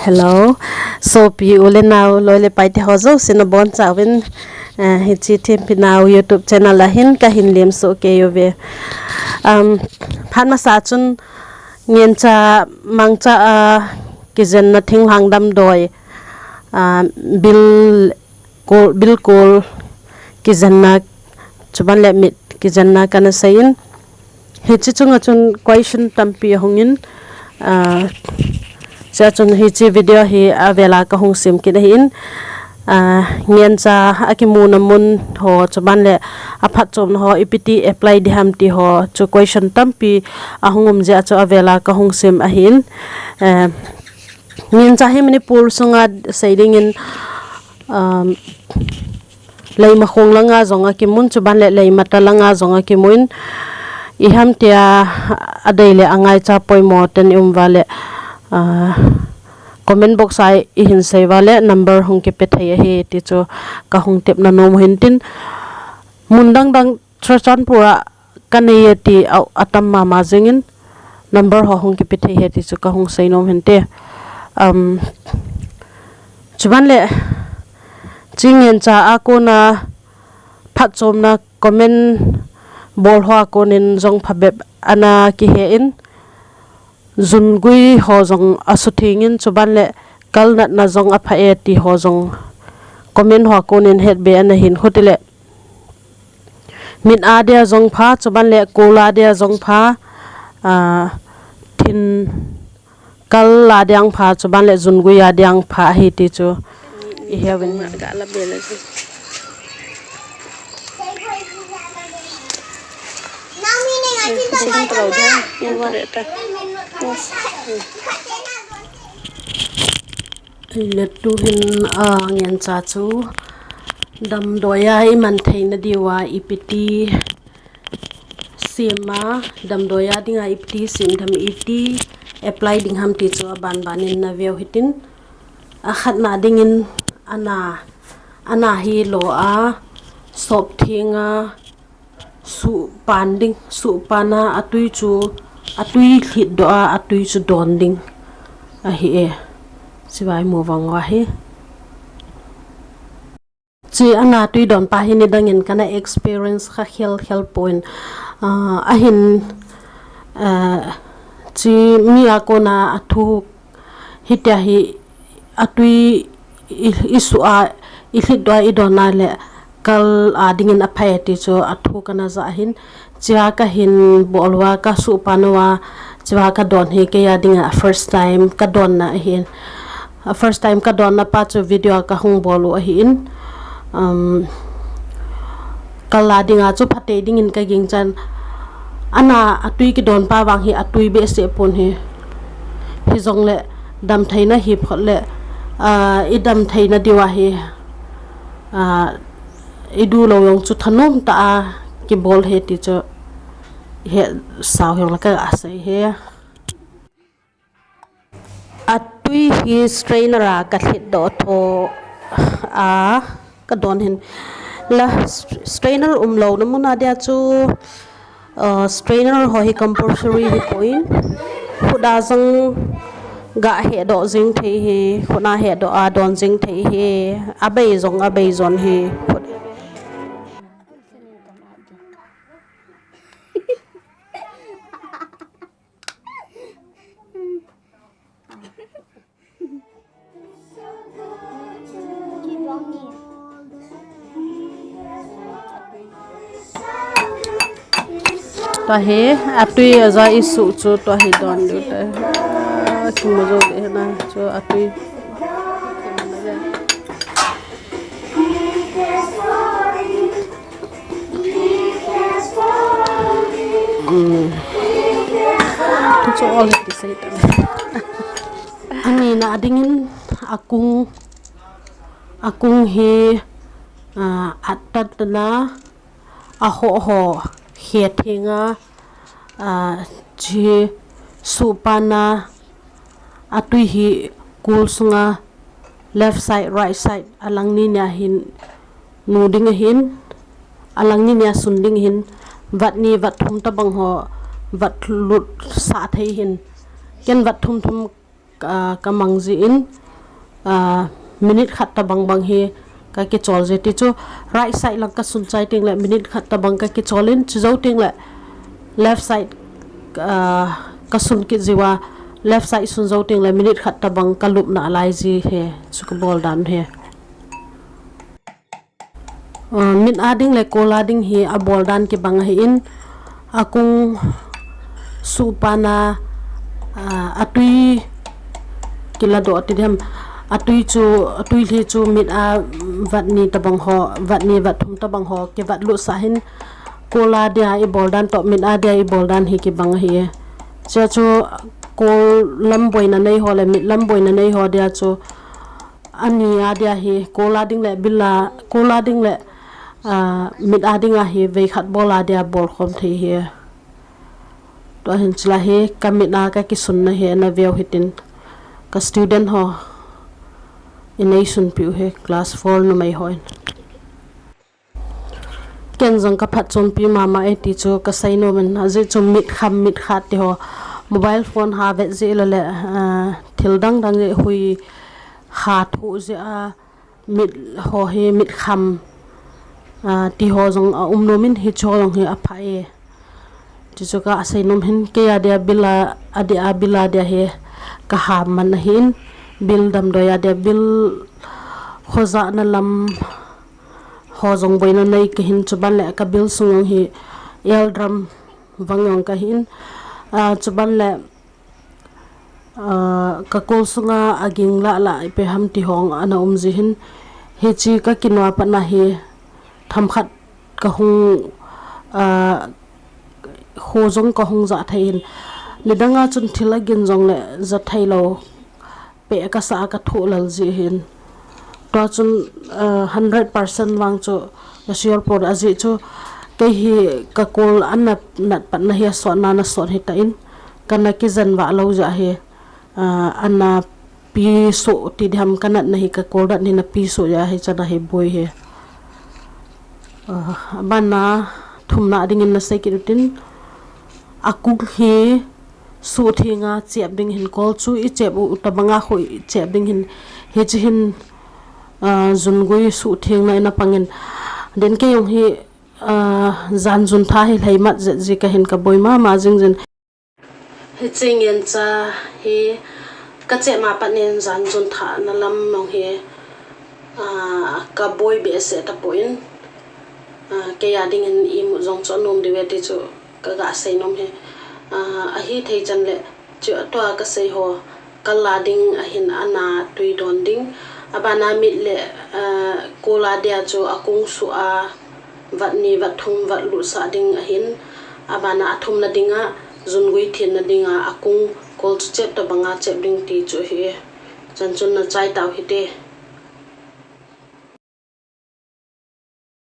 Hello. So pi ule now loile paite hozo sinabon chawin hichi tim pinau YouTube channel lahin ka hinlim so ke yove. Phan ma sa chun Ngencha mangcha kizen na Thinglhangdam doi bil kol kizen na chuban le mit kizen na kana sayin hichi chunga chun question tampi hongin cha chun hichi video hi avela ka hong sim ki dahin Ngencha akimuna mun ho chuban le aphat chom ho ipiti apply diham ti ho chu question tampi ahungum ja chu avela ka hong sim ahin Ngencha hi mani pur sunga saying in lei ma khong langa zonga ki mun chuban le lei mata langa zonga ki mun iham tia adaile angai cha poimo ten umwale comment box ai ihin sei wale number hong ke pe thai he ti chu ka hong tep na nom hin tin mundang dang chachan pura kanei ti atam ma ma jengin number ho hong ke pe thai he ti chu ka hong sei nom hin te chuban le chingen cha akona phat chom na comment bol ho akonin jong phabeb ana ki he in zungui ho jong asuthingin chuban le kalnat na jong apha e ti ho jong comment ho konin het be ana hin khotile min adia jong pha chuban le kola dia jong pha thin kal la diang pha chuban le zungui ya diang pha hi ti chu I heaven ga la bele letu hin Ngencha chu damdoi ai man theina diwa ipiti sima damdoi dinga ipiti sim dham iti apply ding ham ti chu ban banin na veu hitin a khatna dingin ana hi lo a sop thinga su panding su pana atui hlit do a atui chu don ding a hi e siwai mo wang wa hi chi ana tui don pa hi ni dangin kana experience kha khel point a hin chi mi akona athu hitya hi atui isu a ihlit do idona le kal adingin aphai ti chu athu kana za hin chia ka hin bolwa ka su panwa chia ka don he ke ya dinga first time ka don na hin first time ka don na pa chu video ka hung bolu hin kala dinga chu phate dingin ka ging chan ana atui ki don pa wang hi atui be se pon hi jong le dam thaina hi phole idam thaina diwa hi idu lo yong chu thanom ta ki bol he ti chu he saw yong la ka asai he atui hi strainer ka hlit do tho ka don hin la strainer lo na muna dia chu strainer ho hi compulsory hi point khuda jang ga he do jing thei he khona he do a don jing thei he abai zon he to he atui za isu chu to he don du ta chumo jo de na cho atui cho all it say ta ani na dingin akung he atat na ho he thinga chi supana atui hi kul sunga left side right side alang ni nya hin nuding hin alang ni nya sunding hin vat ni vat thum ta bang ho vat lut sa thei hin ken vat thum ka mangzi in minute khat ta bang hi ka ki chol je ti chu right side lang ka sun chai ting le minute khat ta bang ka ki cholin chu zo ting le left side ka sun ki jiwa left side sun zo ting le minute khat ta bang ka lup na lai ji he chu ka bol dan he min ading le kolading hi a bol dan ki bang hi in akung supana atui kila do atidem atui li chu mit a vat ni tabang ho vat ni vat thum tabang ho ke vat lu sa hin kola dia I boldan to mit a dia I boldan hi ki bang hi cha chu kol lam boina nei ho le mit lam boina nei ho dia chu ani a dia hi kola ding le billa kola ding le mit a ding a hi ve khat bola dia bol khom thi hi to hin chla he kamina ka ki sunna he na veo hitin ka student ho inei sun piu he class 4 no mai hoin ken jong ka phat chom pi mama e ti chu ka sai no men aje chum mit khat te ho mobile phone ha ve je le thil dang je hui ha thu je a mit ho he mit kham ti ho jong no min hi cholong he a phae chu ka sai nom hin ke ya dia bila adia bila dia he ka ha man hin bil dam do ya dia bil khoza na lam ho jong boina nei ka hin chuban le ka bil sung hi el drum wangong ka hin chuban le ka kol sunga aging la pe ham ti hong ana ji hin he chi ka kinwa pa na hi tham khat ka hung ho jong ka hung za thain lidanga chun thila gin jong le za thailo pe ka sa ka thu lal ji hin to chun 100% wang chu asial por aji chu ke hi ka kol anat nat pat na hi so na so hi ta in kana ki jan wa lo ja he anna pi so ti dham kanat na hi ka kol dat ni na pi so ya he chana he boy he bana thumna ding in na sai ki rutin aku hi su thinga chep ding hin kol chu I chep u tabanga khoi chep ding hin he chi hin zungui su thing na ina pangin den ke yong hi zan jun tha hi leimat ji ka hin ka boima ma jing he chingen cha hi ka che ma panen zan jun tha na lam mong hi ka boy be se ta poin ke ya ding in I mu jong cho nom de we ti chu ka ga sei nom he a hi thei chan le chu to ka sei ho kala ding a hin ana tui don ding abana mit le kola dia chu akung su a vat ni vat thum vat lu sa ding a hin abana athum na dinga zungui thin na dinga akung kol chep to banga chep ding ti chu hi chan chun na chai taw hi te